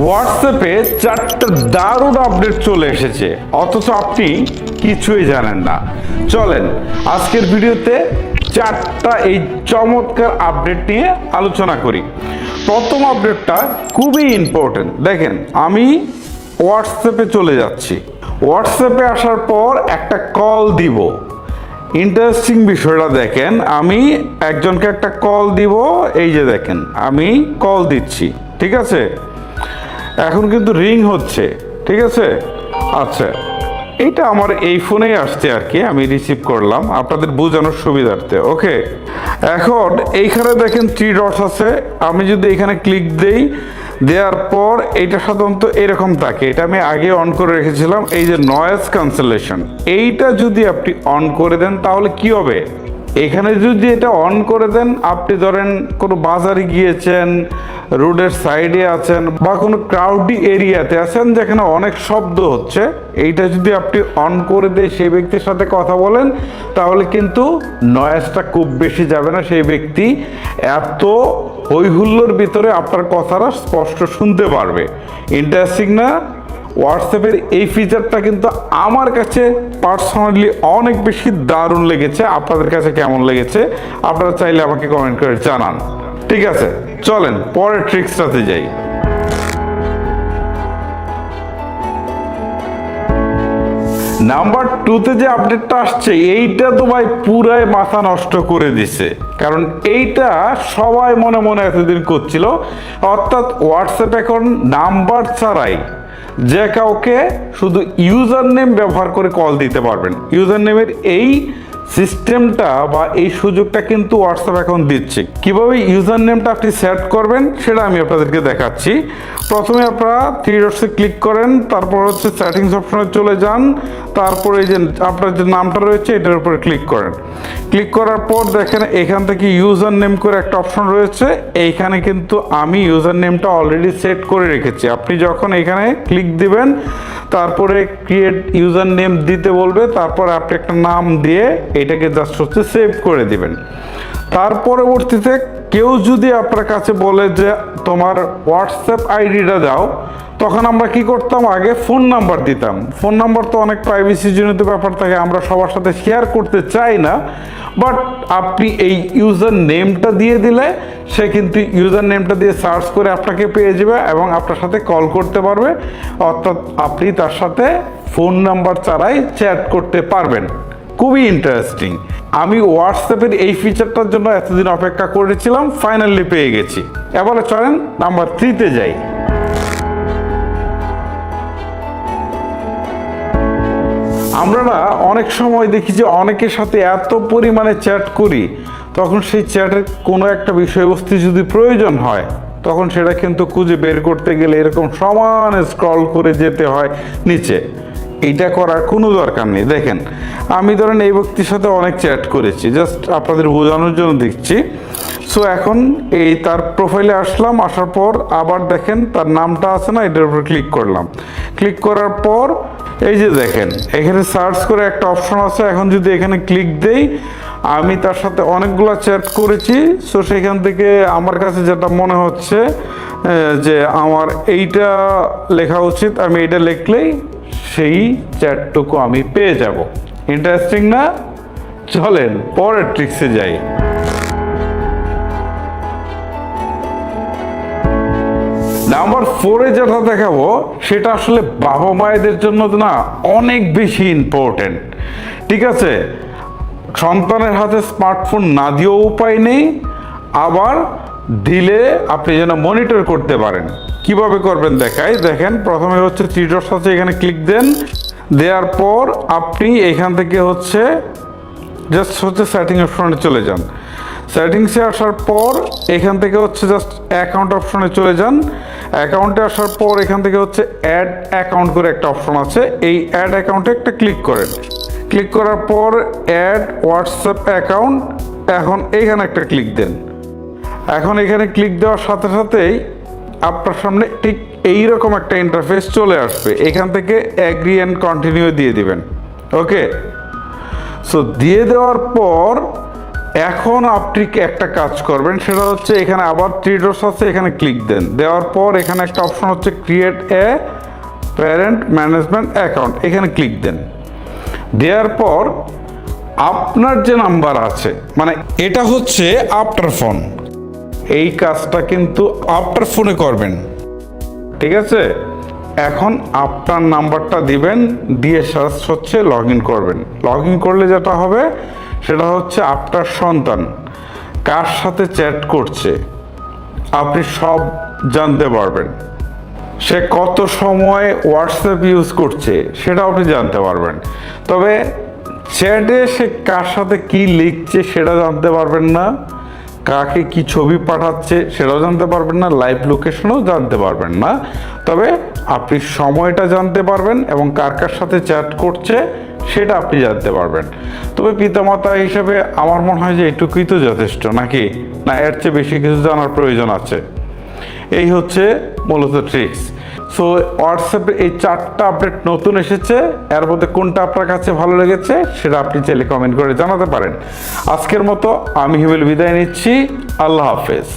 হোয়াটসঅ্যাপে 4টা দারুণ আপডেট চলে এসেছে, অথচ আপনি কিছুই জানেন না। চলেন আজকের ভিডিওতে 4টা এই চমৎকার আপডেট নিয়ে আলোচনা করি। প্রথম আপডেটটা খুবই ইম্পর্টেন্ট। দেখেন, আমি হোয়াটসঅ্যাপে চলে যাচ্ছি। হোয়াটসঅ্যাপে আসার পর একটা কল দিব। ইন্টারেস্টিং বিষয়টা দেখেন, আমি একজনকে একটা কল দিব। এই যে দেখেন, আমি কল দিচ্ছি, ঠিক আছে? এখন কিন্তু রিং হচ্ছে, ঠিক আছে? আচ্ছা, এটা আমার এই ফোনেই আসছে আর কি, আমি রিসিভ করলাম আপনাদের বোঝানোর সুবিধার্থে। ওকে, এখন এইখানে দেখেন 3 ডটস আছে। আমি যদি এখানে ক্লিক দেই, দেওয়ার পর এইটা সাধারণত এরকম থাকে। এটা আমি আগে অন করে রেখেছিলাম। এই যে নয়েজ ক্যান্সেলেশন, এইটা যদি আপনি অন করে দেন তাহলে কি হবে? এখানে যদি এটা অন করে দেন, আপনি ধরেন কোনো বাজারে গিয়েছেন, রোডের সাইডে আছেন বা কোনো ক্রাউডি এরিয়াতে আছেন যেখানে অনেক শব্দ হচ্ছে, এইটা যদি আপনি অন করে দিয়ে সেই ব্যক্তির সাথে কথা বলেন, তাহলে কিন্তু নয়েজটা খুব বেশি যাবে না। সেই ব্যক্তি এত হই হুল্লোর ভিতরে আপনার কথাটা স্পষ্ট শুনতে পারবে। ইন্টারেস্টিং না? হোয়াটসঅ্যাপের এই ফিচারটা কিন্তু আমার কাছে পার্সোনালি অনেক বেশি দারুণ লেগেছে। আপনাদের কাছে কেমন লেগেছে আপনারা চাইলে আমাকে কমেন্ট করে জানান। ঠিক আছে, চলেন পরের ট্রিক্সটাতে যাই। নাম্বার 2তে যে আপডেটটা আসছে, এইটা তো ভাই পুরাই মাথা নষ্ট করে দিছে। কারণ এইটা সবাই মনে মনে এতদিন করছিল, অর্থাৎ হোয়াটসঅ্যাপ এখন নাম্বার ছাড়াই যে কাউকে শুধু ইউজার নেম ব্যবহার করে কল দিতে পারবেন। ইউজার নেমের এই সিস্টেমটা বা এই সুযোগটা কিন্তু হোয়াটসঅ্যাপ এখন দিচ্ছে। কিভাবে ইউজার নেমটা আপনি সেট করবেন সেটা আমি আপনাদেরকে দেখাচ্ছি। প্রথমে আপনারা 3 ডটসে ক্লিক করেন, তারপর হচ্ছে সেটিংস অপশনে চলে যান, তারপরে এই যে আপনার যে নামটা রয়েছে এটার উপরে ক্লিক করেন। ক্লিক করার পর দেখেন এখান থেকে ইউজার নেম করে একটা অপশন রয়েছে। এইখানে কিন্তু আমি ইউজার নেমটা অলরেডি সেট করে রেখেছি। আপনি যখন এখানে ক্লিক দিবেন, তারপরে ক্রিয়েট ইউজার নেম দিতে বলবে, তারপর আপনি একটা নাম দিয়ে এটাকে জাস্ট হচ্ছে সেভ করে দিবেন। তার পরবর্তীতে কেউ যদি আপনার কাছে বলে যে তোমার হোয়াটসঅ্যাপ আইডিটা দাও, তখন আমরা কি করতাম? আগে ফোন নাম্বার দিতাম। ফোন নাম্বার তো অনেক প্রাইভেসি জনিত ব্যাপার থাকে, আমরা সবার সাথে শেয়ার করতে চাই না। বাট আপনি এই ইউজার নেমটা দিয়ে দিলে সে কিন্তু ইউজার নেমটা দিয়ে সার্চ করে আপনাকে পেয়ে যাবে এবং আপনার সাথে কল করতে পারবে। অর্থাৎ আপনি তার সাথে ফোন নাম্বার ছাড়াই চ্যাট করতে পারবেন। খুবই ইন্টারেস্টিং। আমি হোয়াটসঅ্যাপের এই ফিচারটার জন্য এতদিন অপেক্ষা করেছিলাম, ফাইনালি পেয়ে গেছি। এবারে চলেন নাম্বার 3তে যাই। আমরা না অনেক সময় দেখি যে অনেকের সাথে এত পরিমাণে চ্যাট করি, তখন সেই চ্যাটের কোনো একটা বিষয়বস্তু যদি প্রয়োজন হয়, তখন সেটা কিন্তু খুঁজে বের করতে গেলে এরকম সমানে স্ক্রল করে যেতে হয় নিচে। এইটা করার কোনো দরকার নেই। দেখেন, আমি ধরেন এই ব্যক্তির সাথে অনেক চ্যাট করেছি, জাস্ট আপনাদের বোঝানোর জন্য দেখছি। সো এখন এই তার প্রোফাইলে আসলাম, আসার পর আবার দেখেন তার নামটা আছে না, এটার উপর ক্লিক করলাম। ক্লিক করার পর এই যে দেখেন এখানে সার্চ করে একটা অপশন আছে। এখন যদি এখানে ক্লিক দেই, আমি তার সাথে অনেকগুলো চ্যাট করেছি। সো সেখান থেকে আমার কাছে যেটা মনে হচ্ছে যে আমার এইটা লেখা উচিত, আমি এইটা লিখলেই সেই চ্যাটটুকু আমি পেয়ে যাব। ইন্টারেস্টিং না? চলেন পরের ট্রিক্সে যাই। নাম্বার 4-এ যেটা দেখাবো সেটা আসলে বাবা মায়েদের জন্য না অনেক বেশি ইম্পর্টেন্ট। ঠিক আছে, সন্তানের হাতে স্মার্টফোন না দিয়েও উপায় নেই, আবার দিলে আপনি যেন মনিটর করতে পারেন। কিভাবে করবেন দেখাই। দেখেন, প্রথমে হচ্ছে 3 ডটস আছে, এখানে ক্লিক দেন। দেওয়ার পর আপনি এখান থেকে হচ্ছে জাস্ট হচ্ছে সেটিং অপশনে চলে যান। সেটিংসে আসার পর এখান থেকে হচ্ছে জাস্ট অ্যাকাউন্ট অপশনে চলে যান। অ্যাকাউন্টে আসার পর এখান থেকে হচ্ছে অ্যাড অ্যাকাউন্ট করে একটা অপশন আছে, এই অ্যাড অ্যাকাউন্টে একটা ক্লিক করেন। ক্লিক করার পর অ্যাড হোয়াটসঅ্যাপ অ্যাকাউন্ট, এখন এইখানে একটা ক্লিক দেন। এখন এখানে ক্লিক দেওয়ার সাথে সাথেই আপনার সামনে ঠিক এইরকম একটা ইন্টারফেস চলে আসবে। এখান থেকে অ্যাগ্রি অ্যান্ড কন্টিনিউ দিয়ে দিবেন। ওকে, সো দিয়ে দেওয়ার পর এখন আপনি একটা কাজ করবেন, সেটা হচ্ছে এখানে আবার থ্রি ডটস আছে, এখানে ক্লিক দেন। দেওয়ার পর এখানে একটা অপশন হচ্ছে create a parent management account, এখানে ক্লিক দেন। দেওয়ার পর আপনার যে নাম্বার আছে, মানে এটা হচ্ছে আফটার ফোন, এই কাজটা কিন্তু আফটার ফোনে করবেন, ঠিক আছে? এখন আপনার নাম্বারটা দিবেন, দিয়ে সার্চ হচ্ছে লগ ইন করবেন। লগ ইন করলে যেটা হবে সেটা হচ্ছে আপনার সন্তান কার সাথে চ্যাট করছে আপনি সব জানতে পারবেন। সে কত সময় হোয়াটসঅ্যাপ ইউজ করছে সেটাও আপনি জানতে পারবেন। তবে চ্যাটে সে কার সাথে কি লিখছে সেটা জানতে পারবেন না, কাকে কি ছবি পাঠাচ্ছে সেটাও জানতে পারবেন না, লাইভ লোকেশনও জানতে পারবেন না। তবে আপনি সময়টা জানতে পারবেন এবং কার কার সাথে চ্যাট করছে সেটা আপনি জানতে পারবেন। তবে পিতামাতা হিসেবে আমার মনে হয় যে এটুকুই তো যথেষ্ট, নাকি না এর চেয়ে বেশি কিছু জানার প্রয়োজন আছে? এই হচ্ছে মূলত ট্রিক্স। সো হোয়াটসঅ্যাপে এই 4টা আপডেট নতুন এসেছে, এর মধ্যে কোনটা আপনার কাছে ভালো লেগেছে সেটা আপনি চাইলে কমেন্ট করে জানাতে পারেন। আজকের মতো আমি হিমেল বিদায় নিচ্ছি, আল্লাহ হাফেজ।